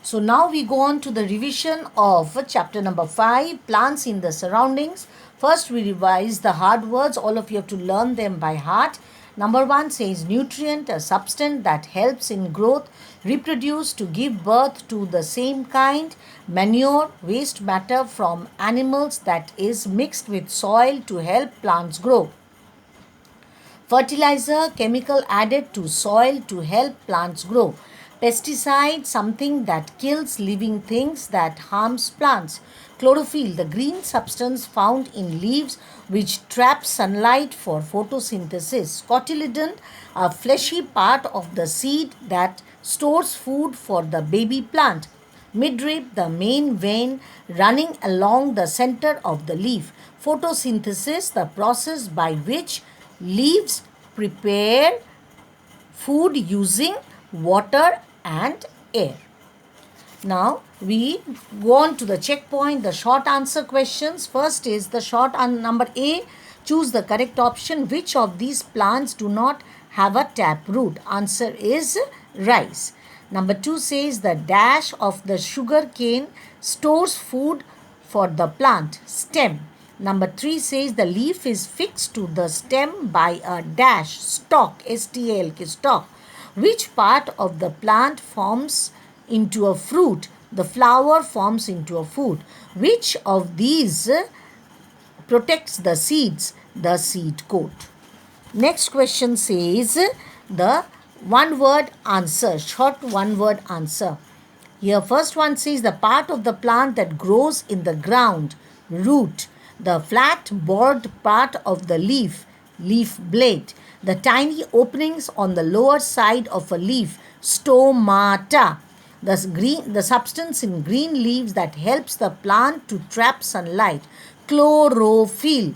So now we go on to the revision of chapter number 5, plants in the surroundings. First we revise the hard words. All of you have to learn them by heart. Number 1 says nutrient, a substance that helps in growth, reproduce, to give birth to the same kind. Manure, waste matter from animals that is mixed with soil to help plants grow. Fertilizer, chemical added to soil to help plants grow. Pesticide, something that kills living things that harms plants. Chlorophyll, the green substance found in leaves which traps sunlight for photosynthesis. Cotyledon, a fleshy part of the seed that stores food for the baby plant. Midrib, the main vein running along the center of the leaf. Photosynthesis, the process by which leaves prepare food using water and air. Now we go on to the checkpoint, the short answer questions. First is the short number A. Choose the correct option. Which of these plants do not have a tap root? Answer is rice. Number 2 says the dash of the sugar cane stores food for the plant. Stem. Number 3 says the leaf is fixed to the stem by a dash, stalk, S-T-A-L-K, stalk. Which part of the plant forms into a fruit? The flower forms into a fruit. Which of these protects the seeds? The seed coat. Next question says the one word answer, short one word answer. Here first one says the part of the plant that grows in the ground, root. The flat bored part of the leaf, leaf blade. The tiny openings on the lower side of a leaf, stomata. The substance in green leaves that helps the plant to trap sunlight, chlorophyll.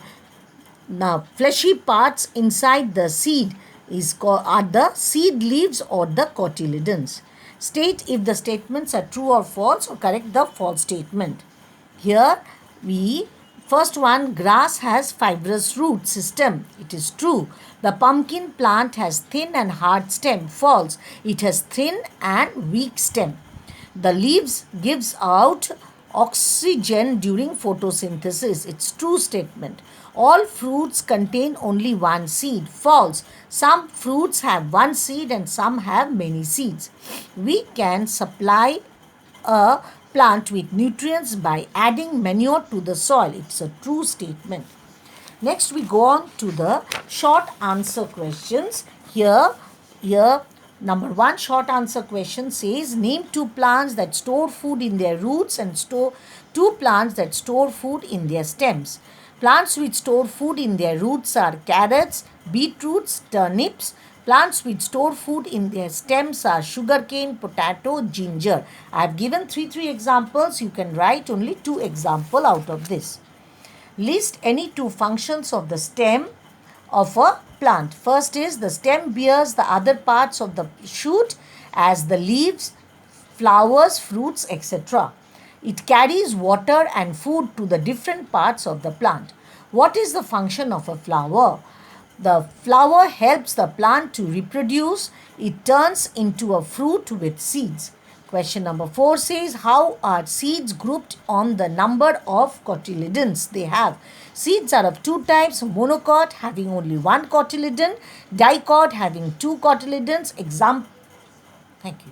Now, fleshy parts inside the seed are the seed leaves or the cotyledons. State if the statements are true or false, or correct the false statement. Here first one, grass has fibrous root system. It is true. The pumpkin plant has thin and hard stem. False. It has thin and weak stem. The leaves gives out oxygen during photosynthesis. It's true statement. All fruits contain only one seed. False. Some fruits have one seed and some have many seeds. We can supply a plant with nutrients by adding manure to the soil. It's a true statement. Next we go on to the short answer questions. Here number 1 short answer question says name 2 plants that store food in their roots and 2 plants that store food in their stems. Plants which store food in their roots are carrots, beetroots, turnips. Plants which store food in their stems are sugarcane, potato, ginger. I have given 3 examples. You can write only 2 examples out of this. List any 2 functions of the stem of a plant. First is the stem bears the other parts of the shoot as the leaves, flowers, fruits, etc. It carries water and food to the different parts of the plant. What is the function of a flower? The flower helps the plant to reproduce. It turns into a fruit with seeds. Question number 4 says, how are seeds grouped on the number of cotyledons they have? Seeds are of 2 types, monocot having only 1 cotyledon, dicot having 2 cotyledons. Thank you.